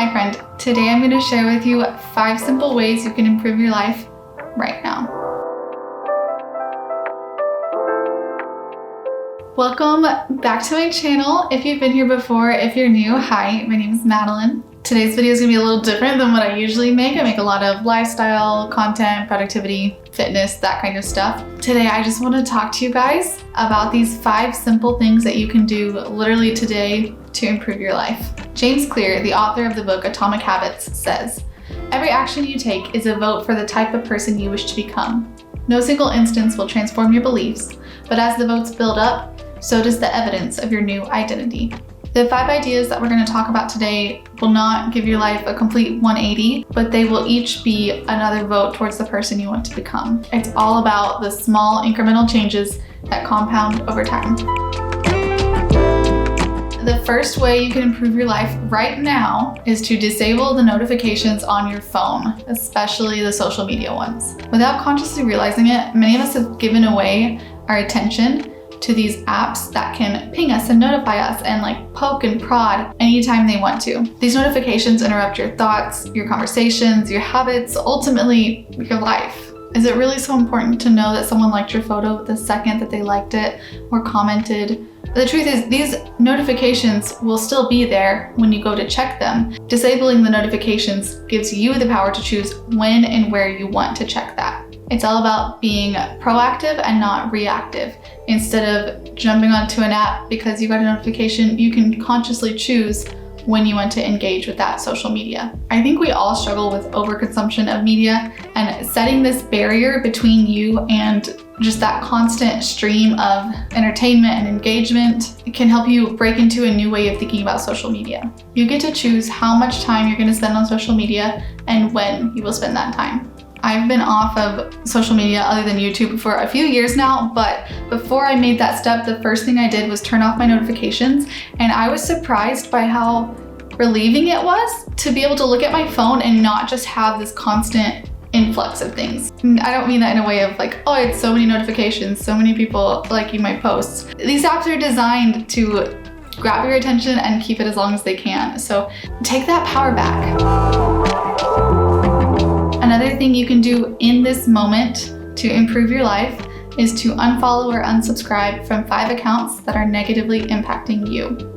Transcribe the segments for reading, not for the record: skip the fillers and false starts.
Hi friend, today I'm going to share with you 5 simple ways you can improve your life right now. Welcome back to my channel. If you've been here before, if you're new, hi, my name is Madeline. Today's video is going to be a little different than what I usually make. I make a lot of lifestyle, content, productivity, fitness, that kind of stuff. Today I just want to talk to you guys about these 5 simple things that you can do literally today to improve your life. James Clear, the author of the book Atomic Habits, says, "Every action you take is a vote for the type of person you wish to become. No single instance will transform your beliefs, but as the votes build up, so does the evidence of your new identity." The 5 ideas that we're going to talk about today will not give your life a complete 180, but they will each be another vote towards the person you want to become. It's all about the small incremental changes that compound over time. The first way you can improve your life right now is to disable the notifications on your phone, especially the social media ones. Without consciously realizing it, many of us have given away our attention to these apps that can ping us and notify us and poke and prod anytime they want to. These notifications interrupt your thoughts, your conversations, your habits, ultimately your life. Is it really so important to know that someone liked your photo the second that they liked it or commented? The truth is, these notifications will still be there when you go to check them. Disabling the notifications gives you the power to choose when and where you want to check that. It's all about being proactive and not reactive. Instead of jumping onto an app because you got a notification, you can consciously choose when you want to engage with that social media. I think we all struggle with overconsumption of media, and setting this barrier between you and just that constant stream of entertainment and engagement can help you break into a new way of thinking about social media. You get to choose how much time you're going to spend on social media and when you will spend that time. I've been off of social media other than YouTube for a few years now, but before I made that step, the first thing I did was turn off my notifications, and I was surprised by how relieving it was to be able to look at my phone and not just have this constant influx of things. I don't mean that in a way of oh, it's so many notifications, so many people liking my posts. These apps are designed to grab your attention and keep it as long as they can. So take that power back. Another thing you can do in this moment to improve your life is to unfollow or unsubscribe from 5 accounts that are negatively impacting you.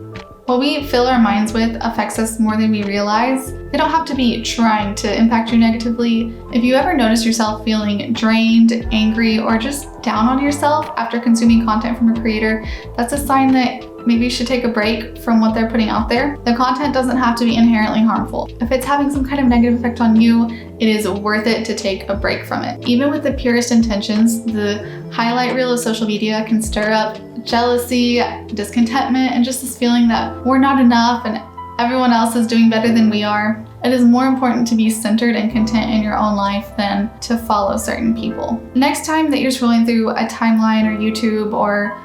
What we fill our minds with affects us more than we realize. They don't have to be trying to impact you negatively. If you ever notice yourself feeling drained, angry, or just down on yourself after consuming content from a creator, that's a sign that maybe you should take a break from what they're putting out there. The content doesn't have to be inherently harmful. If it's having some kind of negative effect on you, it is worth it to take a break from it. Even with the purest intentions, the highlight reel of social media can stir up jealousy, discontentment, and just this feeling that we're not enough and everyone else is doing better than we are. It is more important to be centered and content in your own life than to follow certain people. Next time that you're scrolling through a timeline or YouTube or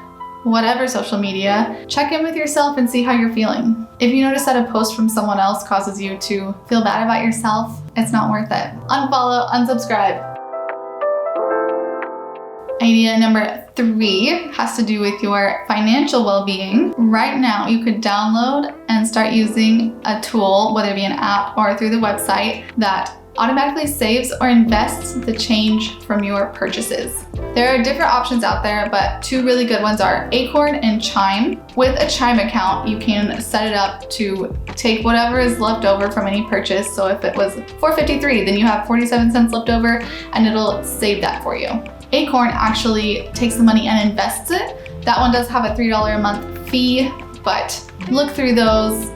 whatever social media, check in with yourself and see how you're feeling. If you notice that a post from someone else causes you to feel bad about yourself, it's not worth it. Unfollow, unsubscribe. Idea number 3 has to do with your financial well-being. Right now, you could download and start using a tool, whether it be an app or through the website, that automatically saves or invests the change from your purchases. There are different options out there, but 2 really good ones are Acorn and Chime. With a Chime account, you can set it up to take whatever is left over from any purchase. So if it was $4.53, then you have 47 cents left over, and it'll save that for you. Acorn actually takes the money and invests it. That one does have a $3 a month fee, but look through those,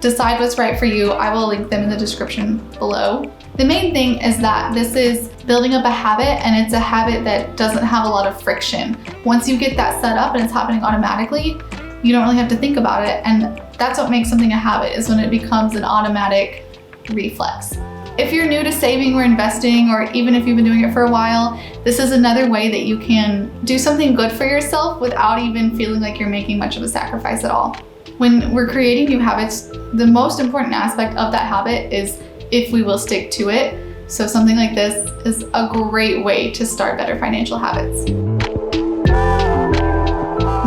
decide what's right for you. I will link them in the description below. The main thing is that this is building up a habit, and it's a habit that doesn't have a lot of friction. Once you get that set up and it's happening automatically, you don't really have to think about it, and that's what makes something a habit, is when it becomes an automatic reflex. If you're new to saving or investing, or even if you've been doing it for a while, this is another way that you can do something good for yourself without even feeling like you're making much of a sacrifice at all. When we're creating new habits, the most important aspect of that habit is if we will stick to it. So something like this is a great way to start better financial habits.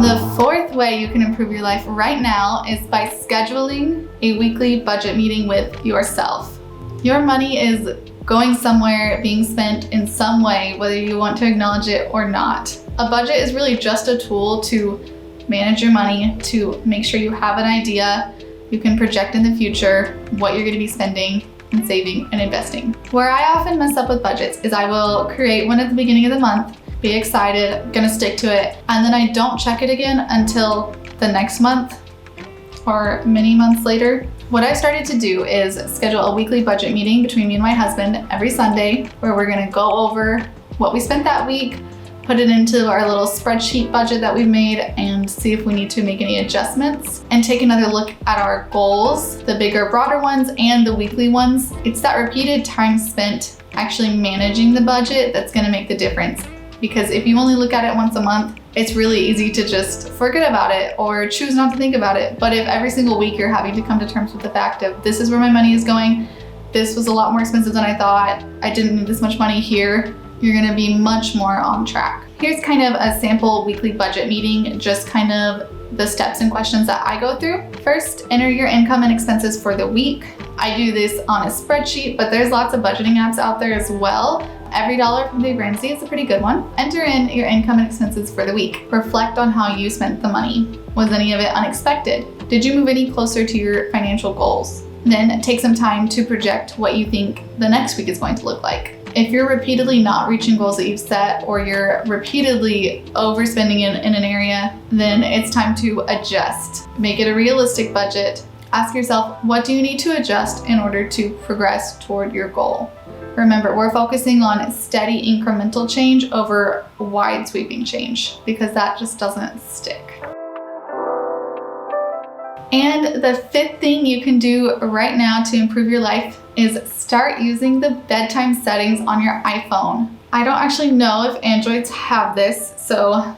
The fourth way you can improve your life right now is by scheduling a weekly budget meeting with yourself. Your money is going somewhere, being spent in some way, whether you want to acknowledge it or not. A budget is really just a tool to manage your money, to make sure you have an idea, you can project in the future what you're going to be spending and saving and investing. Where I often mess up with budgets is I will create one at the beginning of the month, be excited, gonna stick to it, and then I don't check it again until the next month or many months later. What I started to do is schedule a weekly budget meeting between me and my husband every Sunday where we're gonna go over what we spent that week, put it into our little spreadsheet budget that we've made, and see if we need to make any adjustments, and take another look at our goals, the bigger, broader ones and the weekly ones. It's that repeated time spent actually managing the budget that's gonna make the difference. Because if you only look at it once a month, it's really easy to just forget about it or choose not to think about it. But if every single week you're having to come to terms with the fact of this is where my money is going, this was a lot more expensive than I thought, I didn't need this much money here, you're gonna be much more on track. Here's kind of a sample weekly budget meeting, just kind of the steps and questions that I go through. First, enter your income and expenses for the week. I do this on a spreadsheet, but there's lots of budgeting apps out there as well. Every Dollar from Dave Ramsey is a pretty good one. Enter in your income and expenses for the week. Reflect on how you spent the money. Was any of it unexpected? Did you move any closer to your financial goals? Then take some time to project what you think the next week is going to look like. If you're repeatedly not reaching goals that you've set, or you're repeatedly overspending in an area, then it's time to adjust. Make it a realistic budget. Ask yourself, what do you need to adjust in order to progress toward your goal? Remember, we're focusing on steady incremental change over wide sweeping change, because that just doesn't stick. And the fifth thing you can do right now to improve your life is start using the bedtime settings on your iPhone. I don't actually know if Androids have this, so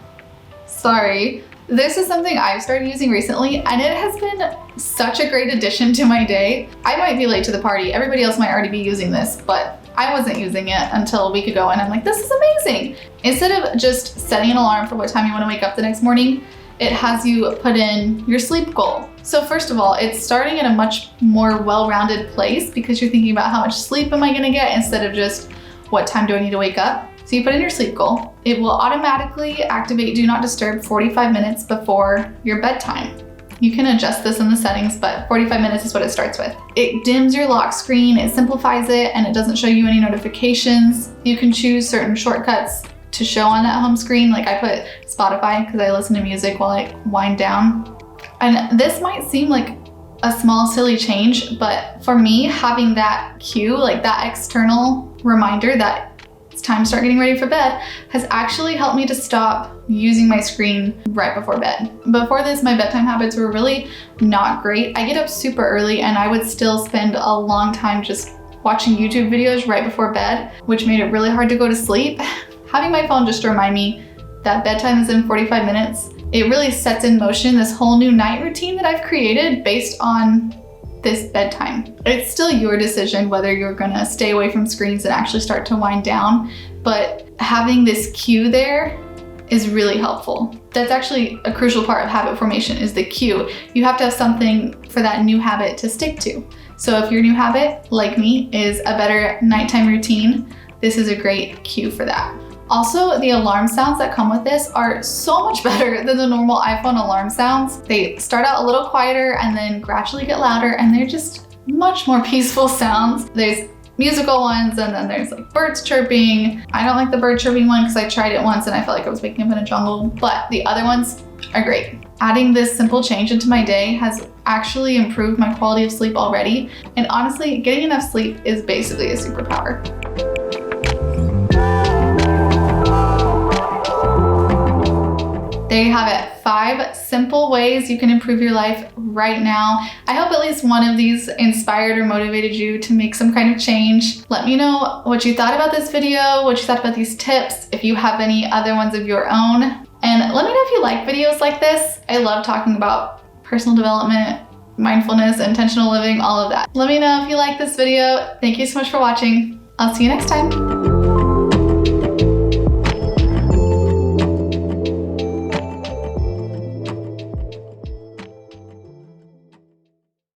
sorry. This is something I've started using recently, and it has been such a great addition to my day. I might be late to the party. Everybody else might already be using this, but I wasn't using it until a week ago, and I'm like, this is amazing. Instead of just setting an alarm for what time you want to wake up the next morning, it has you put in your sleep goal. So first of all, it's starting at a much more well-rounded place because you're thinking about how much sleep am I gonna get instead of just what time do I need to wake up. So you put in your sleep goal. It will automatically activate Do Not Disturb 45 minutes before your bedtime. You can adjust this in the settings, but 45 minutes is what it starts with. It dims your lock screen, it simplifies it, and it doesn't show you any notifications. You can choose certain shortcuts to show on that home screen. Like I put Spotify because I listen to music while I wind down. And this might seem like a small, silly change, but for me, having that cue, like that external reminder that it's time to start getting ready for bed, has actually helped me to stop using my screen right before bed. Before this, my bedtime habits were really not great. I get up super early and I would still spend a long time just watching YouTube videos right before bed, which made it really hard to go to sleep. Having my phone just to remind me that bedtime is in 45 minutes, it really sets in motion this whole new night routine that I've created based on this bedtime. It's still your decision whether you're gonna stay away from screens and actually start to wind down, but having this cue there is really helpful. That's actually a crucial part of habit formation, is the cue. You have to have something for that new habit to stick to. So if your new habit, like me, is a better nighttime routine, this is a great cue for that. Also, the alarm sounds that come with this are so much better than the normal iPhone alarm sounds. They start out a little quieter and then gradually get louder, and they're just much more peaceful sounds. There's musical ones, and then there's like birds chirping. I don't like the bird chirping one because I tried it once and I felt like I was waking up in a jungle, but the other ones are great. Adding this simple change into my day has actually improved my quality of sleep already, and honestly, getting enough sleep is basically a superpower. There you have it, 5 simple ways you can improve your life right now. I hope at least one of these inspired or motivated you to make some kind of change. Let me know what you thought about this video, what you thought about these tips, if you have any other ones of your own. And let me know if you like videos like this. I love talking about personal development, mindfulness, intentional living, all of that. Let me know if you like this video. Thank you so much for watching. I'll see you next time.